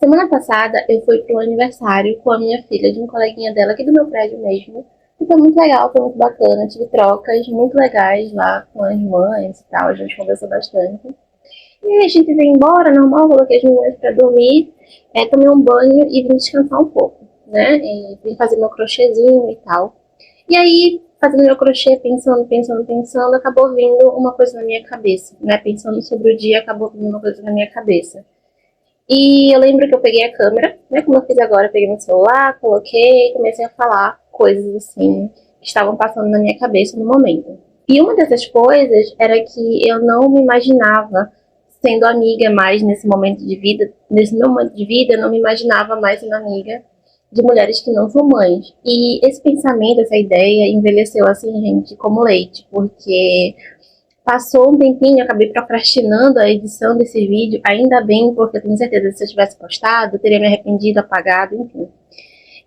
Semana passada eu fui para um aniversário com a minha filha, de um coleguinha dela aqui do meu prédio mesmo. E foi muito legal, foi muito bacana. Tive trocas muito legais lá com as mães e tal, a gente conversou bastante. E aí a gente veio embora, normal, coloquei as meninas pra dormir, tomei um banho e vim descansar um pouco, né? E vim fazer meu crochêzinho e tal. E aí, fazendo meu crochê, pensando, acabou vindo uma coisa na minha cabeça, né? Pensando sobre o dia, acabou vindo uma coisa na minha cabeça. E eu lembro que eu peguei a câmera, né? Como eu fiz agora, eu peguei meu celular, coloquei e comecei a falar coisas assim que estavam passando na minha cabeça no momento. E uma dessas coisas era que eu não me imaginava sendo amiga mais nesse momento de vida. Nesse meu momento de vida, eu não me imaginava mais sendo amiga de mulheres que não são mães. E esse pensamento, essa ideia, envelheceu assim, gente, como leite, porque passou um tempinho, eu acabei procrastinando a edição desse vídeo, ainda bem, porque eu tenho certeza que se eu tivesse postado, eu teria me arrependido, apagado, enfim.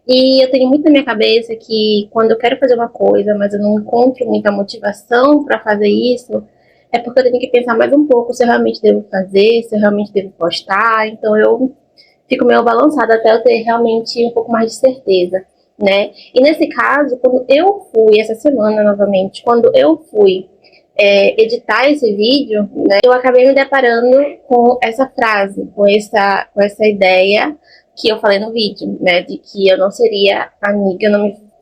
E eu tenho muito na minha cabeça que quando eu quero fazer uma coisa, mas eu não encontro muita motivação para fazer isso, é porque eu tenho que pensar mais um pouco se eu realmente devo fazer, se eu realmente devo postar. Então eu fico meio balançada até eu ter realmente um pouco mais de certeza, né? E nesse caso, quando eu fui, essa semana novamente, quando eu fui editar esse vídeo, né, eu acabei me deparando com essa frase, com essa ideia que eu falei no vídeo, né, de que eu não seria amiga,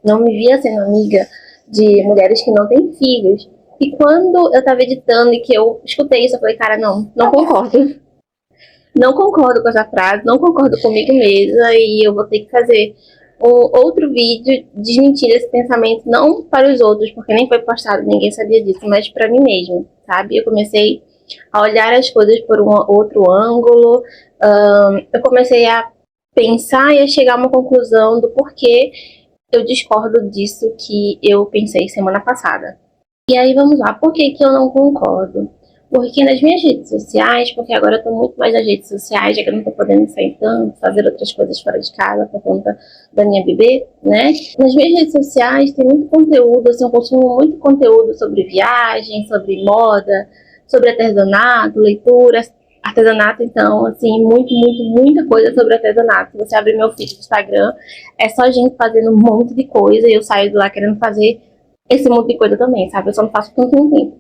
não me via sendo amiga de mulheres que não têm filhos. E quando eu tava editando e que eu escutei isso, eu falei, cara, não concordo. Não concordo com essa frase, não concordo comigo mesma e eu vou ter que fazer um outro vídeo desmentir esse pensamento, não para os outros, porque nem foi postado, ninguém sabia disso, mas para mim mesmo, sabe? Eu comecei a olhar as coisas por um outro ângulo, eu comecei a pensar e a chegar a uma conclusão do porquê eu discordo disso que eu pensei semana passada. E aí vamos lá, por que eu não concordo? Porque nas minhas redes sociais, porque agora eu tô muito mais nas redes sociais, já que eu não tô podendo sair tanto, fazer outras coisas fora de casa por conta da minha bebê, né? Nas minhas redes sociais tem muito conteúdo, assim, eu consumo muito conteúdo sobre viagem, sobre moda, sobre artesanato, leitura, artesanato, então, assim, muita coisa sobre artesanato. Se você abrir meu feed do Instagram, é só gente fazendo um monte de coisa e eu saio de lá querendo fazer esse monte de coisa também, sabe? Eu só não faço tanto tempo.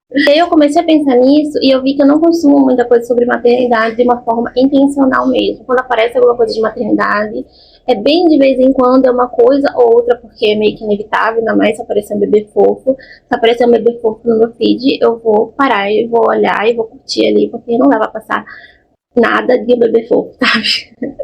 E aí eu comecei a pensar nisso e eu vi que eu não consumo muita coisa sobre maternidade de uma forma intencional mesmo. Quando aparece alguma coisa de maternidade, é bem de vez em quando, é uma coisa ou outra, porque é meio que inevitável, ainda mais se aparecer um bebê fofo. Se aparecer um bebê fofo no meu feed, eu vou parar e vou olhar e vou curtir ali, porque não dá pra passar nada de um bebê fofo, sabe?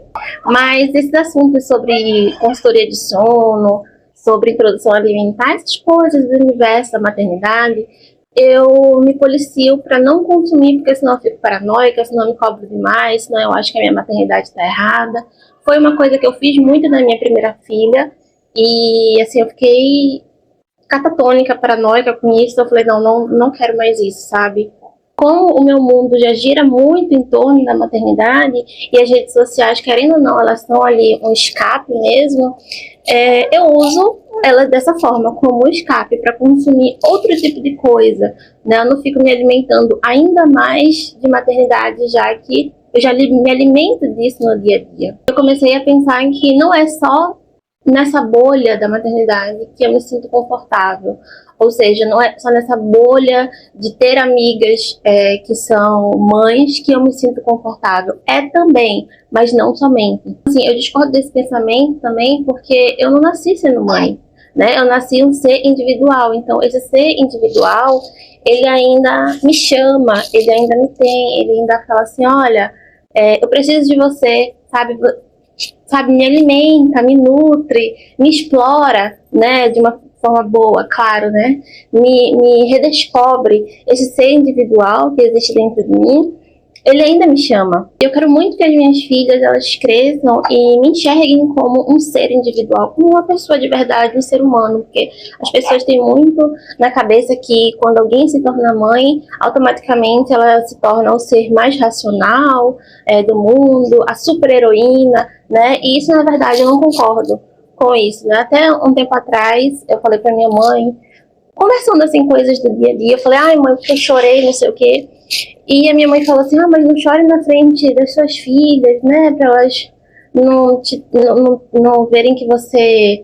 Mas esses assuntos sobre consultoria de sono, sobre introdução alimentar, essas coisas do universo da maternidade, eu me policio para não consumir, porque senão eu fico paranoica, senão eu me cobro demais, senão eu acho que a minha maternidade está errada. Foi uma coisa que eu fiz muito na minha primeira filha, e assim, eu fiquei catatônica, paranoica com isso, eu falei, não quero mais isso, sabe? Como o meu mundo já gira muito em torno da maternidade, e as redes sociais, querendo ou não, elas são ali um escape mesmo, eu uso elas dessa forma, como um escape para consumir outro tipo de coisa, né? Eu não fico me alimentando ainda mais de maternidade, já que eu já me alimento disso no dia a dia. Eu comecei a pensar em que não é só nessa bolha da maternidade que eu me sinto confortável. Ou seja, não é só nessa bolha de ter amigas que são mães que eu me sinto confortável. É também, mas não somente. Assim, eu discordo desse pensamento também porque eu não nasci sendo mãe, né? Eu nasci um ser individual. Então, esse ser individual, ele ainda me chama, ele ainda me tem, ele ainda fala assim, olha, eu preciso de você, sabe, me alimenta, me nutre, me explora, né, de uma forma boa, claro, né, me redescobre esse ser individual que existe dentro de mim. Ele ainda me chama. Eu quero muito que as minhas filhas, elas cresçam e me enxerguem como um ser individual, como uma pessoa de verdade, um ser humano, porque as pessoas têm muito na cabeça que quando alguém se torna mãe, automaticamente ela se torna o ser mais racional do mundo, a super-heroína, né? E isso, na verdade, eu não concordo com isso, né? Até um tempo atrás, eu falei pra minha mãe, conversando assim, coisas do dia a dia, eu falei, ai mãe, porque eu chorei, não sei o quê. E a minha mãe falou assim, mas não chore na frente das suas filhas, né, pra elas não verem que você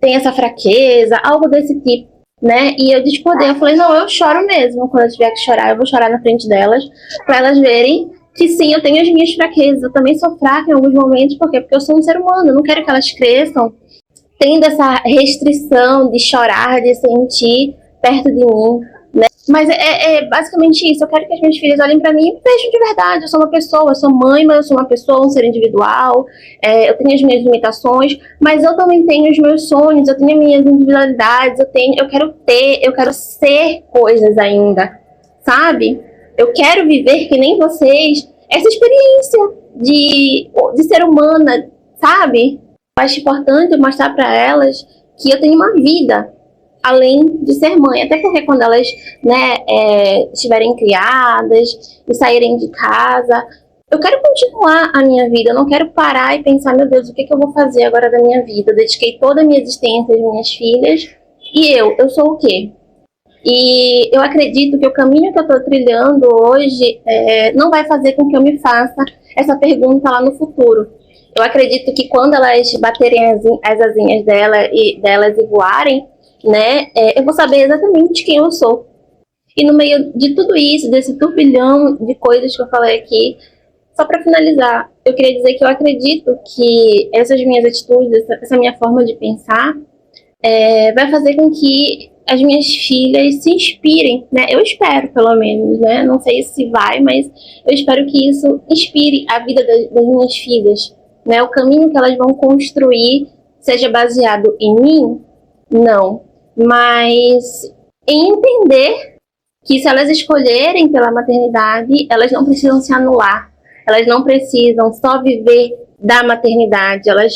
tem essa fraqueza, algo desse tipo, né? E eu discordei, eu falei, não, eu choro mesmo, quando eu tiver que chorar, eu vou chorar na frente delas, pra elas verem que sim, eu tenho as minhas fraquezas, eu também sou fraca em alguns momentos, por quê? Porque eu sou um ser humano, eu não quero que elas cresçam tendo essa restrição de chorar, de sentir perto de mim, né? Mas é basicamente isso. Eu quero que as minhas filhas olhem pra mim e vejam de verdade. Eu sou uma pessoa, eu sou mãe, mas eu sou uma pessoa, um ser individual. Eu tenho as minhas limitações, mas eu também tenho os meus sonhos, eu tenho as minhas individualidades, eu quero ser coisas ainda, sabe? Eu quero viver que nem vocês essa experiência de ser humana, sabe? Acho importante eu mostrar para elas que eu tenho uma vida além de ser mãe, até porque quando elas, né, estiverem criadas e saírem de casa, eu quero continuar a minha vida, eu não quero parar e pensar, meu Deus, o que eu vou fazer agora da minha vida? Eu dediquei toda a minha existência às minhas filhas e eu sou o quê? E eu acredito que o caminho que eu estou trilhando hoje não vai fazer com que eu me faça essa pergunta lá no futuro. Eu acredito que quando elas baterem as asinhas delas e voarem, né, eu vou saber exatamente quem eu sou. E no meio de tudo isso, desse turbilhão de coisas que eu falei aqui, só para finalizar, eu queria dizer que eu acredito que essas minhas atitudes, essa minha forma de pensar, vai fazer com que as minhas filhas se inspirem, né? Eu espero, pelo menos, né? Não sei se vai, mas eu espero que isso inspire a vida das minhas filhas, né? O caminho que elas vão construir seja baseado em mim? Não. Mas em entender que se elas escolherem pela maternidade, elas não precisam se anular. Elas não precisam só viver da maternidade. Elas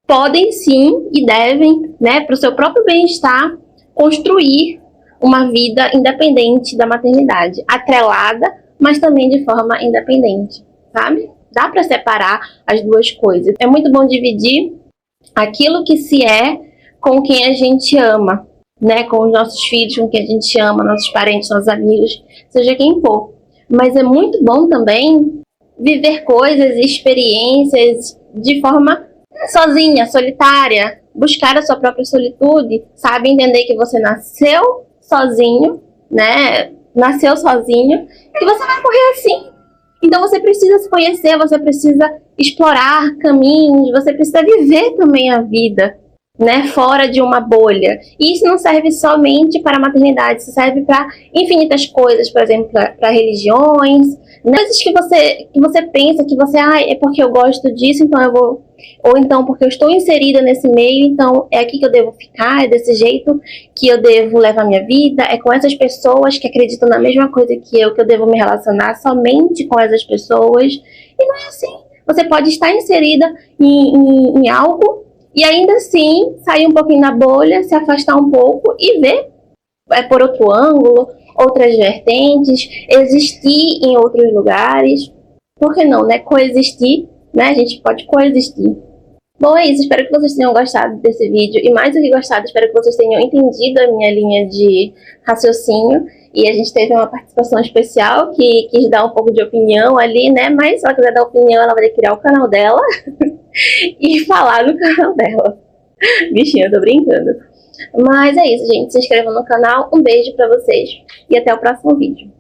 podem sim e devem, né, para o seu próprio bem-estar, construir uma vida independente da maternidade, atrelada, mas também de forma independente, sabe? Dá para separar as duas coisas. É muito bom dividir aquilo que se é com quem a gente ama, né? Com os nossos filhos, com quem a gente ama, nossos parentes, nossos amigos, seja quem for. Mas é muito bom também viver coisas e experiências de forma sozinha, solitária, buscar a sua própria solitude, sabe? Entender que você nasceu sozinho, né? Nasceu sozinho e você vai morrer assim. Então você precisa se conhecer, você precisa explorar caminhos, você precisa viver também a vida, né? Fora de uma bolha. E isso não serve somente para a maternidade, isso serve para infinitas coisas, por exemplo, para religiões, né? Coisas que você pensa que você, é porque eu gosto disso, então eu vou, ou então porque eu estou inserida nesse meio, então é aqui que eu devo ficar, é desse jeito que eu devo levar minha vida, é com essas pessoas que acreditam na mesma coisa que eu devo me relacionar somente com essas pessoas. E não é assim. Você pode estar inserida em algo e ainda assim sair um pouquinho da bolha, se afastar um pouco e ver por outro ângulo, outras vertentes, existir em outros lugares. Por que não, né? Coexistir, né? A gente pode coexistir. Bom, é isso. Espero que vocês tenham gostado desse vídeo. E mais do que gostado, espero que vocês tenham entendido a minha linha de raciocínio. E a gente teve uma participação especial que quis dar um pouco de opinião ali, né? Mas se ela quiser dar opinião, ela vai criar o canal dela e falar no canal dela. Bichinha, eu tô brincando. Mas é isso, gente. Se inscrevam no canal. Um beijo pra vocês. E até o próximo vídeo.